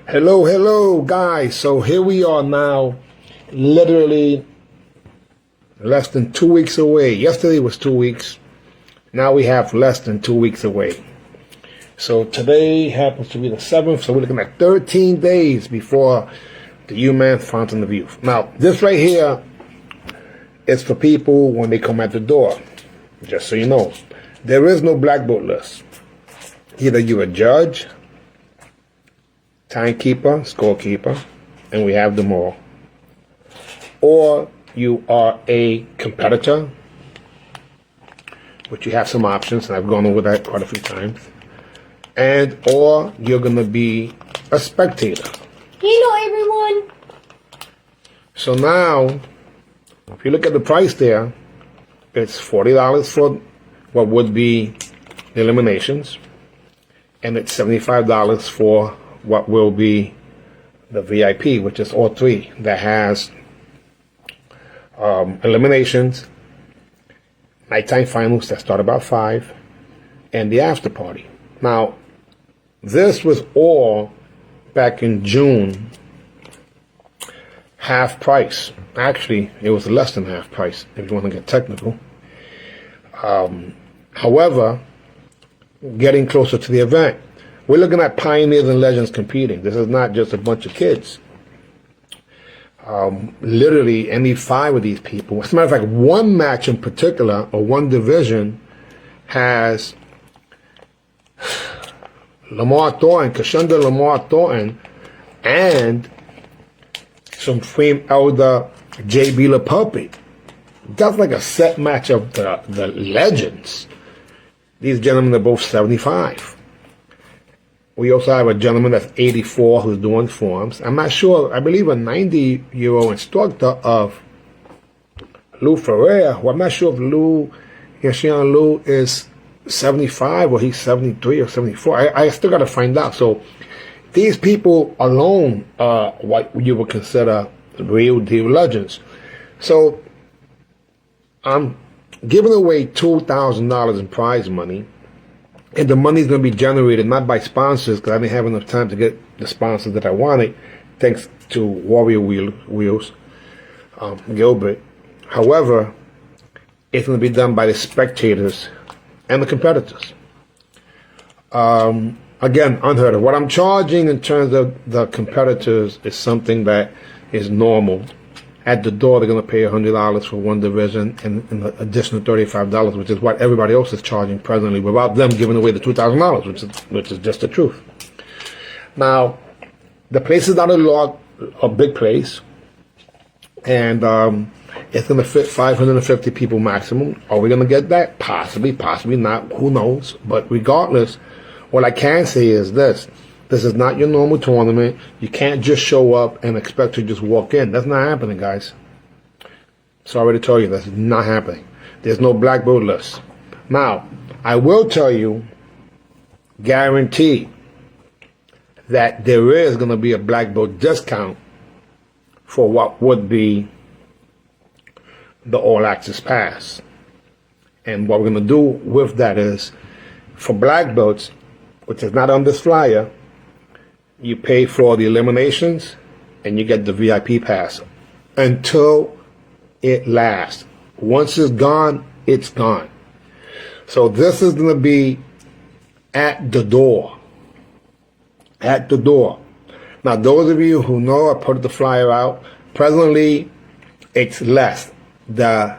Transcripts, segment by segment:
Hello, guys. So here we are now, literally less than 2 weeks away. Yesterday was 2 weeks. Now we have less than 2 weeks away. So today happens to be the 7th, so we're looking at 13 days before the UMAN Fountain of Youth. Now, this right here is for people when they come at the door. Just so you know, there is no black belt list. Either you're a judge, timekeeper, scorekeeper, and we have them all, or you are a competitor, which you have some options, and I've gone over that quite a few times, and or you're going to be a spectator. Hello, everyone. So now, if you look at the price there, it's $40 for what would be the eliminations, and it's $75 for what will be the VIP, which is all three, that has eliminations, nighttime finals that start about 5, and the after party. Now, this was all back in June, half price. Actually, it was less than half price, if you want to get technical. However, getting closer to the event, we're looking at pioneers and legends competing. This is not just a bunch of kids. Literally, any 5 of these people. As a matter of fact, one match in particular, or one division, has Lamar Thornton, and some famed elder J.B. LaPuppy. That's like a set match of the legends. These gentlemen are both 75. We also have a gentleman that's 84 who's doing forms. I'm not sure. I believe a 90-year-old instructor of Lou Ferrer, who I'm not sure if Lou is 75 or he's 73 or 74. I still got to find out. So these people alone are what you would consider real deal legends. So I'm giving away $2,000 in prize money. And the money's going to be generated not by sponsors, because I didn't have enough time to get the sponsors that I wanted, thanks to Warrior Wheels, Gilbert. However, it's going to be done by the spectators and the competitors. Again, unheard of. What I'm charging in terms of the competitors is something that is normal. At the door, they're going to pay $100 for one division and an additional $35, which is what everybody else is charging presently, without them giving away the $2,000, which is just the truth. Now, the place is not a big place, and it's going to fit 550 people maximum. Are we going to get that? Possibly, possibly not. Who knows? But regardless, what I can say is this. This is not your normal tournament. You can't just show up and expect to just walk in. That's not happening, guys. Sorry to tell you, that's not happening. There's no black belt list. Now, I will tell you, guarantee, that there is going to be a black belt discount for what would be the All Access Pass. And what we're going to do with that is, for black belts, which is not on this flyer, you pay for the eliminations and you get the VIP pass until it lasts. Once it's gone, it's gone. So this is going to be at the door. At the door. Now, those of you who know, I put the flyer out. Presently, it's less. The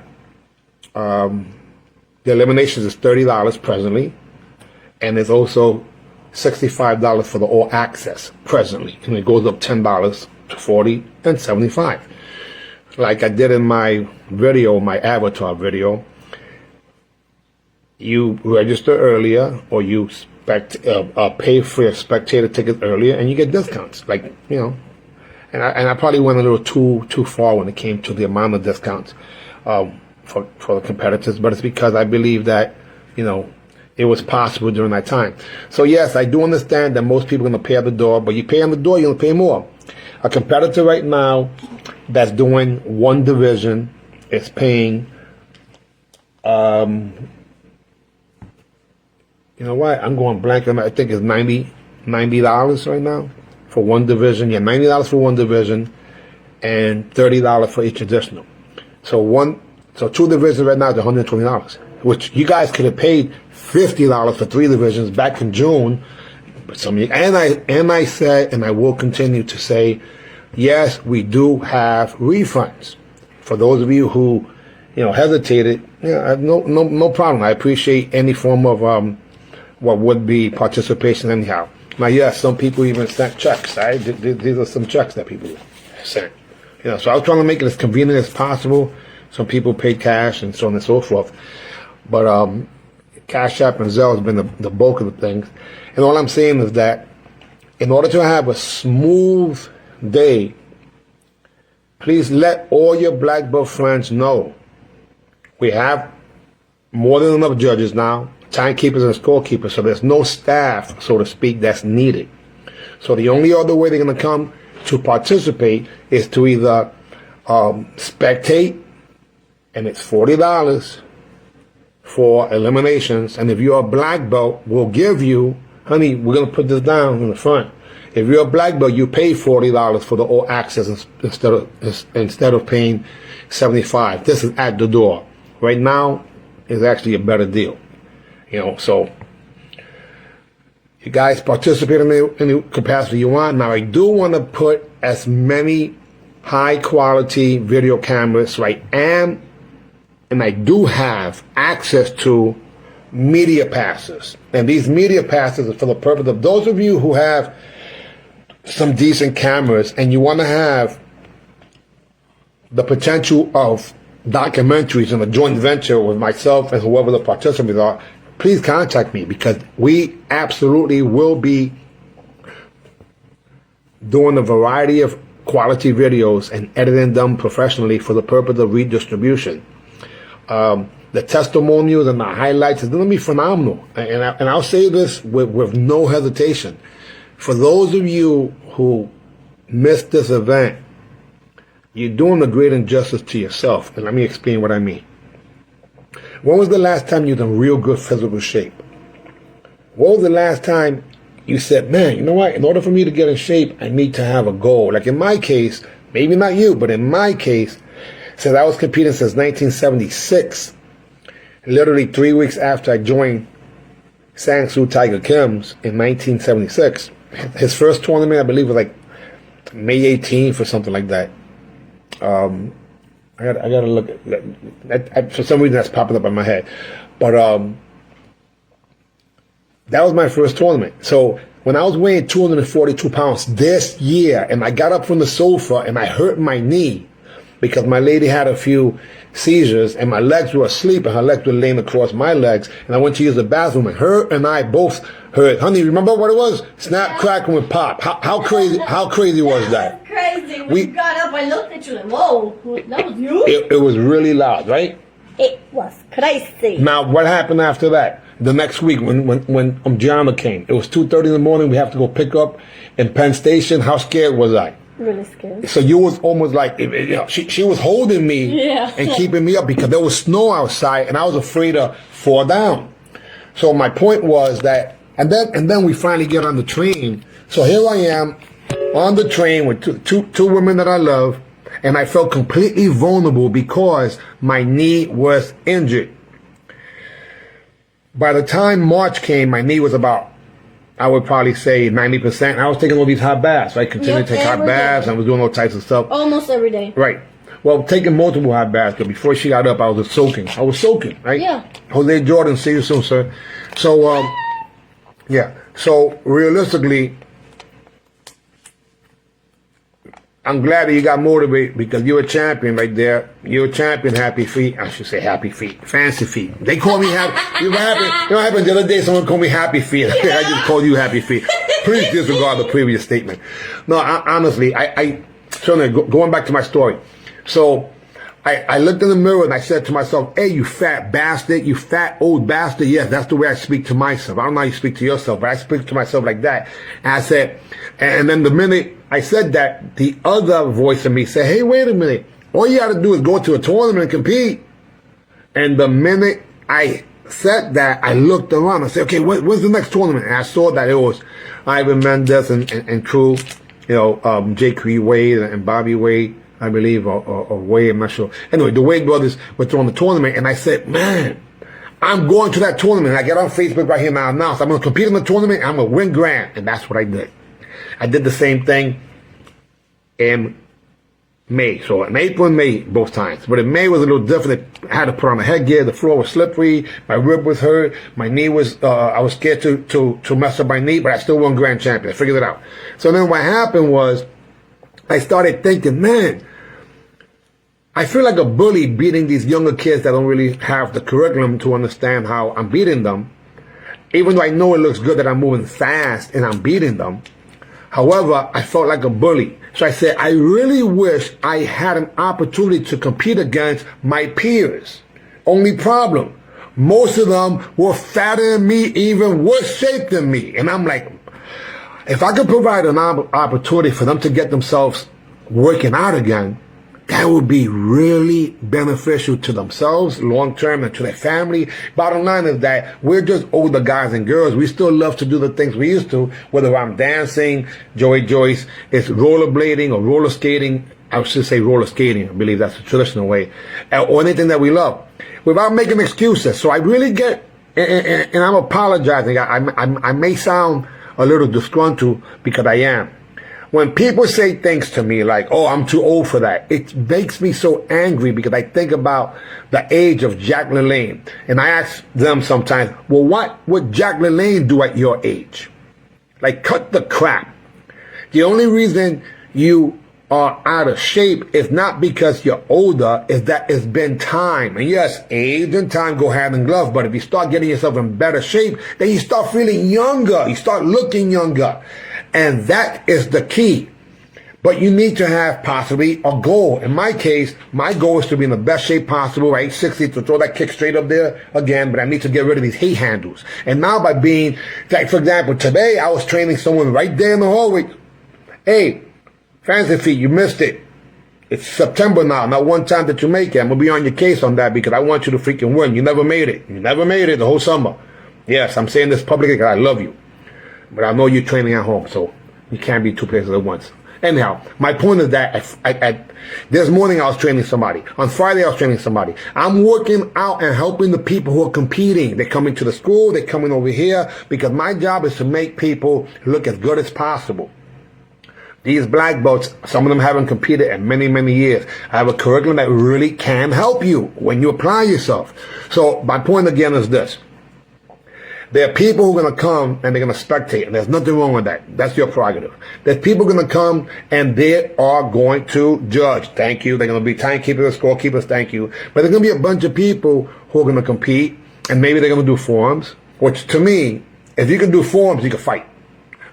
eliminations is $30 presently, and it's also $65 for the all access presently, and it goes up $10 to $40 and $75. Like I did in my video, my avatar video, you register earlier, or you pay for your spectator ticket earlier, and you get discounts. Like, you know, and I probably went a little too far when it came to the amount of discounts for the competitors, but it's because I believe that, you know, it was possible during that time. So yes, I do understand that most people are going to pay at the door, but you pay on the door, you're going to pay more. A competitor right now that's doing one division is paying, you know what, I'm going blank. I think it's $90 right now for one division. You have $90 for one division and $30 for each additional. So two divisions right now is $120, which you guys could have paid $50 for three divisions back in June. But I said, and I will continue to say, yes, we do have refunds. For those of you who, hesitated, no problem. I appreciate any form of what would be participation anyhow. Now, yes, some people even sent checks. Right? These are some checks that people sent. So I was trying to make it as convenient as possible. Some people paid cash and so on and so forth. But Cash App and Zelle has been the bulk of the things. And all I'm saying is that in order to have a smooth day, please let all your black belt friends know we have more than enough judges now, timekeepers and scorekeepers, so there's no staff, so to speak, that's needed. So the only other way they're going to come to participate is to either spectate, and it's $40 for eliminations. And if you're a black belt, we'll give you, honey, we're going to put this down in the front. If you're a black belt, you pay $40 for the all access instead of paying $75. This is at the door. Right now is actually a better deal. So you guys participate in any capacity you want. Now, I do want to put as many high quality video cameras, right? And I do have access to media passes. And these media passes are for the purpose of those of you who have some decent cameras and you want to have the potential of documentaries in a joint venture with myself and whoever the participants are, please contact me, because we absolutely will be doing a variety of quality videos and editing them professionally for the purpose of redistribution. The testimonials and the highlights is going to be phenomenal. And I'll say this with no hesitation. For those of you who missed this event, you're doing a great injustice to yourself. And let me explain what I mean. When was the last time you were in real good physical shape? When was the last time you said, man, you know what? In order for me to get in shape, I need to have a goal. Like in my case, maybe not you, but in my case, since I was competing since 1976, literally 3 weeks after I joined Sang Soo Tiger Kim's in 1976, his first tournament, I believe, was like May 18th or something like that. I gotta look at that. For some reason, that's popping up in my head. But that was my first tournament. So when I was weighing 242 pounds this year, and I got up from the sofa and I hurt my knee because my lady had a few seizures and my legs were asleep and her legs were laying across my legs, and I went to use the bathroom and her and I both heard, honey, remember what it was? Snap, crackle, and pop. How crazy was that? Crazy. When you got up, I looked at you like, whoa, that was you? It was really loud, right? It was crazy. Now, what happened after that? The next week, when Gianna came, it was 2:30 in the morning. We have to go pick up in Penn Station. How scared was I? Really scared. So you was almost like, she was holding me and keeping me up because there was snow outside and I was afraid to fall down. So my point was that, and then we finally get on the train. So here I am on the train with two women that I love, and I felt completely vulnerable because my knee was injured. By the time March came, my knee was about, I would probably say 90%. I was taking all these hot baths, right? Continuing to take hot baths. I was doing all types of stuff. Almost every day. Right. Well, taking multiple hot baths, because before she got up, I was soaking. Right? Yeah. Jose Jordan, see you soon, sir. So, yeah. So, realistically, I'm glad that you got motivated because you're a champion right there. You're a champion, Happy Feet. I should say Happy Feet. Fancy Feet. They call me Happy. You know what happened the other day? Someone called me Happy Feet. I just called you Happy Feet. Please disregard the previous statement. No, honestly, going back to my story. So, I looked in the mirror and I said to myself, hey, you fat bastard, you fat old bastard. Yes, that's the way I speak to myself. I don't know how you speak to yourself, but I speak to myself like that. And I said, and then the minute I said that, the other voice in me said, hey, wait a minute. All you got to do is go to a tournament and compete. And the minute I said that, I looked around and said, okay, what's the next tournament? And I saw that it was Ivan Mendes and crew. Jake Wade and Bobby Wade, I believe, or Wade, I'm not sure. Anyway, the Wade brothers were throwing the tournament, and I said, man, I'm going to that tournament. I get on Facebook right here now, announce I'm going to compete in the tournament, and I'm going to win grand. And that's what I did. I did the same thing in May. So in April and May, both times. But in May was a little different. I had to put on a headgear. The floor was slippery. My rib was hurt. My knee was, I was scared to mess up my knee, but I still won grand champion. I figured it out. So then what happened was I started thinking, man, I feel like a bully beating these younger kids that don't really have the curriculum to understand how I'm beating them. Even though I know it looks good that I'm moving fast and I'm beating them. However, I felt like a bully. So I said, I really wish I had an opportunity to compete against my peers. Only problem, most of them were fatter than me, even worse shape than me. And I'm like, if I could provide an opportunity for them to get themselves working out again, that would be really beneficial to themselves long term and to their family. Bottom line is that we're just older guys and girls. We still love to do the things we used to, whether I'm dancing, Joey Joyce, it's rollerblading or roller skating. I should say roller skating. I believe that's the traditional way. Or anything that we love without making excuses. So I really get, and I'm apologizing. I may sound a little disgruntled because I am. When people say things to me like, oh, I'm too old for that, it makes me so angry because I think about the age of Jack LaLanne. And I ask them sometimes, well, what would Jack LaLanne do at your age? Like, cut the crap. The only reason you are out of shape is not because you're older, is that it's been time. And yes, age and time go hand in glove, but if you start getting yourself in better shape, then you start feeling younger. You start looking younger. And that is the key. But you need to have possibly a goal. In my case, my goal is to be in the best shape possible, at age 60, to throw that kick straight up there again, but I need to get rid of these hate handles. And now by being, like for example, today I was training someone right there in the hallway. Hey, Fancy Feet, you missed it. It's September now, not one time that you make it. I'm going to be on your case on that because I want you to freaking win. You never made it. You never made it the whole summer. Yes, I'm saying this publicly because I love you. But I know you're training at home, so you can't be two places at once. Anyhow, my point is that this morning I was training somebody. On Friday I was training somebody. I'm working out and helping the people who are competing. They're coming to the school, they're coming over here, because my job is to make people look as good as possible. These black belts, some of them haven't competed in many, many years. I have a curriculum that really can help you when you apply yourself. So my point again is this. There are people who are going to come and they're going to spectate, and there's nothing wrong with that. That's your prerogative. There's people going to come and they are going to judge. Thank you. They're going to be timekeepers, scorekeepers. Thank you. But there's going to be a bunch of people who are going to compete, and maybe they're going to do forums, which to me, if you can do forums, you can fight.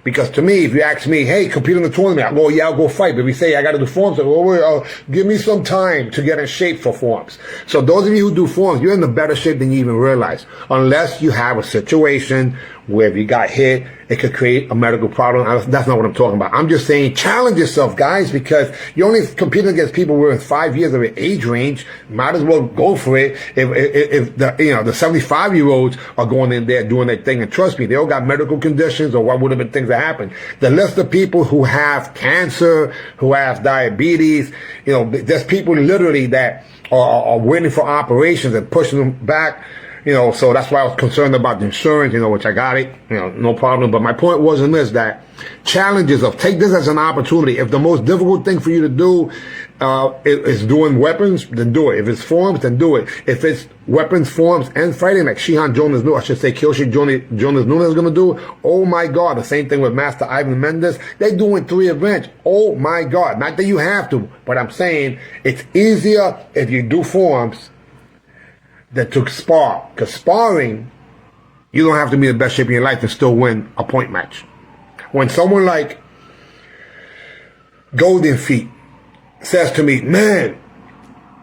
Because to me, if you ask me, hey, compete in the tournament, I'll go, yeah, I'll go fight. But if you say, I got to do forms, I'll go, well, give me some time to get in shape for forms. So those of you who do forms, you're in a better shape than you even realize. Unless you have a situation where if you got hit, it could create a medical problem. That's not what I'm talking about. I'm just saying challenge yourself, guys, because you're only competing against people who are in 5 years of an age range. Might as well go for it. If the 75-year-olds are going in there doing their thing, and trust me, they all got medical conditions or what would have been things that happened. The list of people who have cancer, who have diabetes, there's people literally that are waiting for operations and pushing them back. So that's why I was concerned about the insurance, which I got it, no problem. But my point wasn't this, that challenges take this as an opportunity. If the most difficult thing for you to do is doing weapons, then do it. If it's forms, then do it. If it's weapons, forms, and fighting, like Shihan Jonas Nunes, I should say Kyoshi Jonas Nunes is going to do, oh my God. The same thing with Master Ivan Mendes. They're doing 3 events. Oh my God. Not that you have to, but I'm saying it's easier if you do forms that took spar. Because sparring, you don't have to be in the best shape of your life and still win a point match. When someone like Golden Feet says to me, man,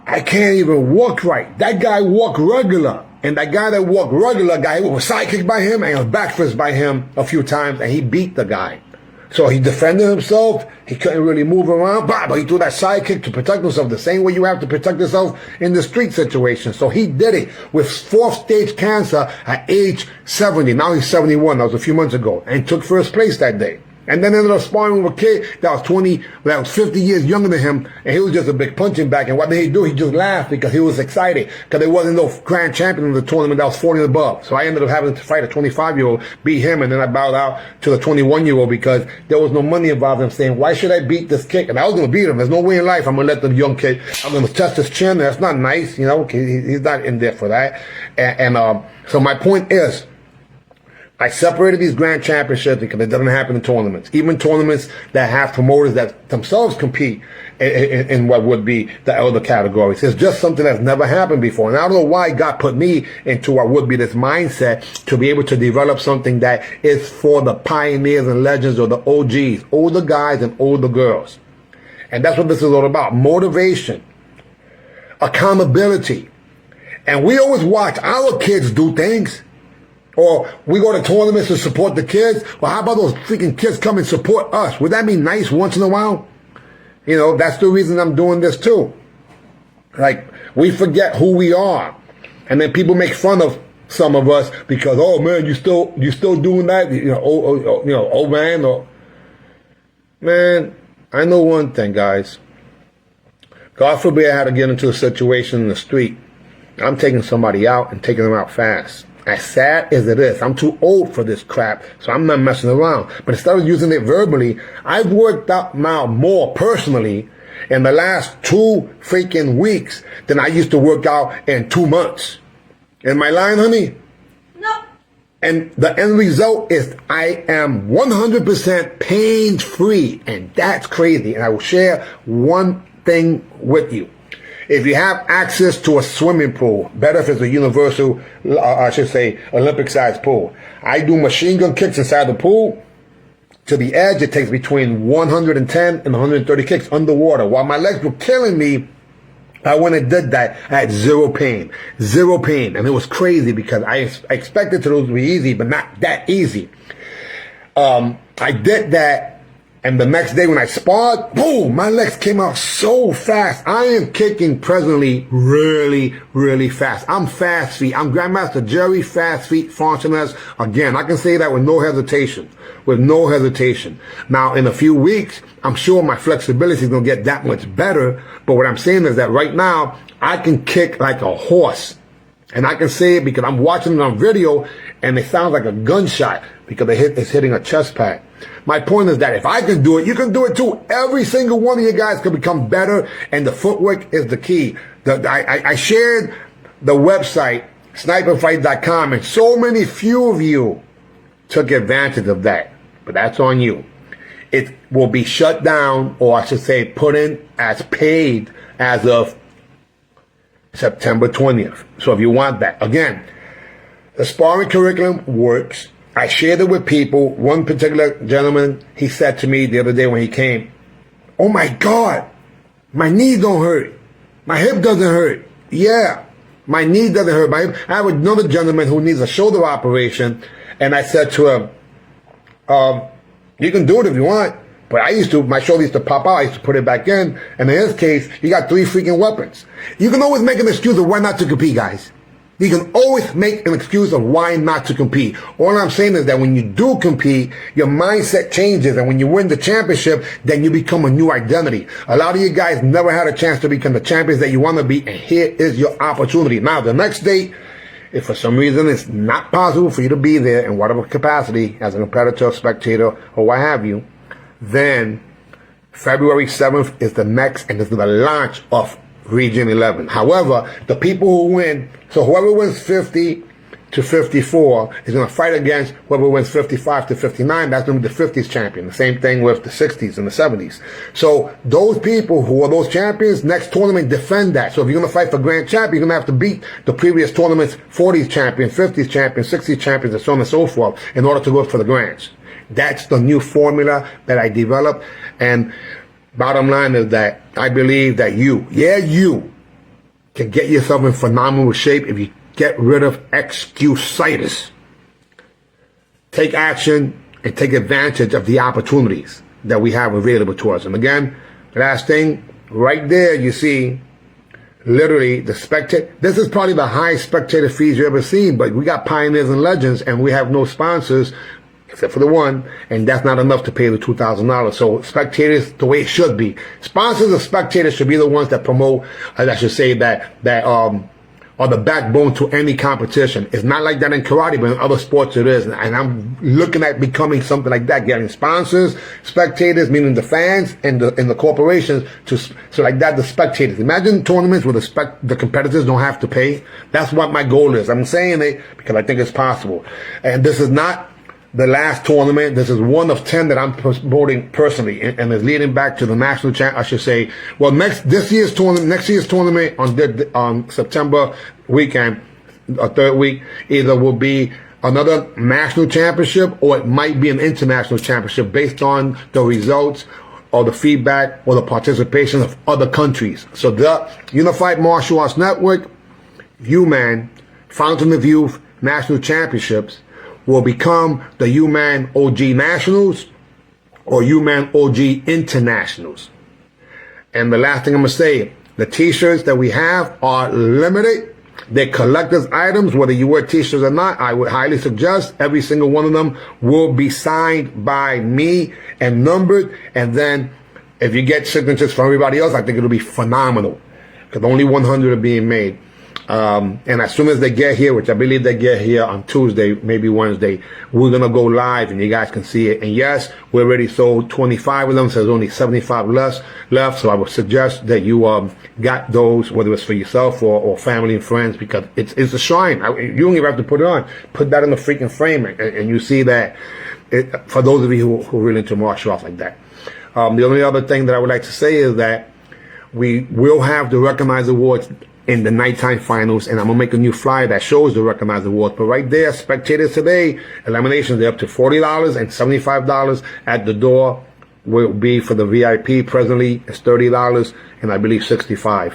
I can't even walk right. That guy walked regular. And that guy that walked regular, guy was sidekicked by him and was backfist by him a few times, and he beat the guy. So he defended himself. He couldn't really move around, but he threw that side kick to protect himself the same way you have to protect yourself in the street situation. So he did it with 4th stage cancer at age 70. Now he's 71. That was a few months ago, and took first place that day. And then ended up sparring with a kid that was 20, that was 50 years younger than him, and he was just a big punching bag. And what did he do? He just laughed because he was excited because there wasn't no grand champion in the tournament that was 40 and above. So I ended up having to fight a 25-year-old, beat him, and then I bowed out to the 21-year-old because there was no money involved. I'm saying, why should I beat this kid? And I was going to beat him. There's no way in life I'm going to let the young kid, I'm going to test his chin. That's not nice, you know. He's not in there for that. So my point is, I separated these grand championships because it doesn't happen in tournaments. Even tournaments that have promoters that themselves compete in what would be the elder categories. It's just something that's never happened before. And I don't know why God put me into what would be this mindset to be able to develop something that is for the pioneers and legends or the OGs, older guys and older girls. And that's what this is all about. Motivation, accountability. And we always watch our kids do things. Or we go to tournaments to support the kids. Well, how about those freaking kids come and support us? Would that be nice once in a while? You know, that's the reason I'm doing this too. Like, we forget who we are. And then people make fun of some of us because, oh man, you still doing that? You know, oh man, or man, I know one thing, guys. God forbid I had to get into a situation in the street. I'm taking somebody out and taking them out fast. As sad as it is, I'm too old for this crap, so I'm not messing around. But instead of using it verbally, I've worked out now more personally in the last 2 freaking weeks than I used to work out in 2 months. Am I lying, honey? No. And the end result is I am 100% pain-free, and that's crazy. And I will share one thing with you. If you have access to a swimming pool, better if it's a universal, I should say, Olympic-sized pool. I do machine gun kicks inside the pool. To the edge, it takes between 110 and 130 kicks underwater. While my legs were killing me, I went and did that. I had zero pain. Zero pain. And it was crazy because I expected those to be easy, but not that easy. I did that. And the next day when I sparred, boom, my legs came out so fast. I am kicking presently really, really fast. I'm fast feet. I'm Grandmaster Jerry Fast Feet Fontanez. Again, I can say that with no hesitation. With no hesitation. Now, in a few weeks, I'm sure my flexibility is going to get that much better. But what I'm saying is that right now, I can kick like a horse. And I can say it because I'm watching it on video and it sounds like a gunshot because it's hitting a chest pad. My point is that if I can do it, you can do it too. Every single one of you guys can become better, and the footwork is the key. I shared the website, sniperfight.com, and so few of you took advantage of that. But that's on you. It will be shut down, or I should say put in as paid as of September 20th. So if you want that. Again, the sparring curriculum works. I shared it with people. One particular gentleman, he said to me the other day when he came, oh my God, my knee don't hurt. My hip doesn't hurt. Yeah, my knee doesn't hurt. My hip. I have another gentleman who needs a shoulder operation. And I said to him, you can do it if you want. But my shoulder used to pop out. I used to put it back in. And in his case, he got 3 freaking weapons. You can always make an excuse of why not to compete, guys. You can always make an excuse of why not to compete. All I'm saying is that when you do compete, your mindset changes. And when you win the championship, then you become a new identity. A lot of you guys never had a chance to become the champions that you want to be. And here is your opportunity. Now, the next date, if for some reason it's not possible for you to be there in whatever capacity, as a competitor, spectator, or what have you, then February 7th is the next, and it's the launch of Region 11. However, the people who win, so whoever wins 50 to 54 is going to fight against whoever wins 55 to 59. That's going to be the 50s champion. The same thing with the 60s and the 70s. So those people who are those champions, next tournament defend that. So if you're going to fight for grand champion, you're going to have to beat the previous tournament's 40s champion, 50s champion, 60s champions, and so on and so forth in order to go for the grands. That's the new formula that I developed. And bottom line is that I believe that you can get yourself in phenomenal shape if you get rid of excusitis. Take action and take advantage of the opportunities that we have available to us. And again, last thing, right there you see, literally the spectator. This is probably the highest spectator fees you've ever seen, but we got pioneers and legends and we have no sponsors. except for the one, and that's not enough to pay the $2,000. So spectators, the way it should be. Sponsors of spectators should be the ones that promote, I should say, that are the backbone to any competition. It's not like that in karate, but in other sports it is. And I'm looking at becoming something like that, getting sponsors, spectators, meaning the fans and the corporations, so like that, the spectators. Imagine tournaments where the competitors don't have to pay. That's what my goal is. I'm saying it because I think it's possible. And this is not the last tournament. This is one of 10 that I'm promoting personally, and is leading back to the national champ. I should say, well, next year's tournament on September weekend, or third week, either will be another national championship or it might be an international championship based on the results or the feedback or the participation of other countries. So the Unified Martial Arts Network, UMAN, Fountain of Youth National Championships will become the UMAN OG Nationals or UMAN OG Internationals. And the last thing I'm going to say, the t-shirts that we have are limited. They're collector's items. Whether you wear t-shirts or not, I would highly suggest every single one of them will be signed by me and numbered. And then if you get signatures from everybody else, I think it'll be phenomenal, because only 100 are being made. And as soon as they get here, which I believe they get here on Tuesday, maybe Wednesday, we're going to go live and you guys can see it. And yes, we already sold 25 of them, so there's only 75 left. So I would suggest that you got those, whether it's for yourself or family and friends, because it's a shrine. You don't even have to put it on. Put that in the freaking frame, and you see that. For those of you who are really into martial arts like that. The only other thing that I would like to say is that we will have the recognized awards in the nighttime finals, and I'm gonna make a new flyer that shows the recognized awards. But right there, spectators today, eliminations, they're up to $40 and $75 at the door. Will be for the VIP. Presently, it's $30 and I believe $65,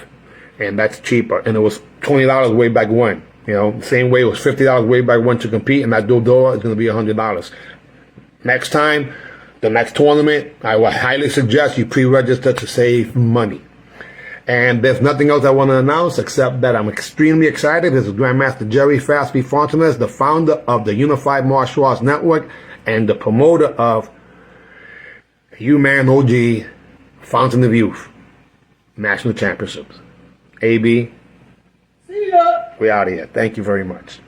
and that's cheaper. And it was $20 way back when. You know, the same way it was $50 way back when to compete, and that door is gonna be $100. Next time, the next tournament, I would highly suggest you pre-register to save money. And there's nothing else I want to announce except that I'm extremely excited. This is Grandmaster Jerry Fast B. Fontanes, the founder of the Unified Martial Arts Network and the promoter of UMAN OG Fountain of Youth National Championships. AB, See ya. we out of here. Thank you very much.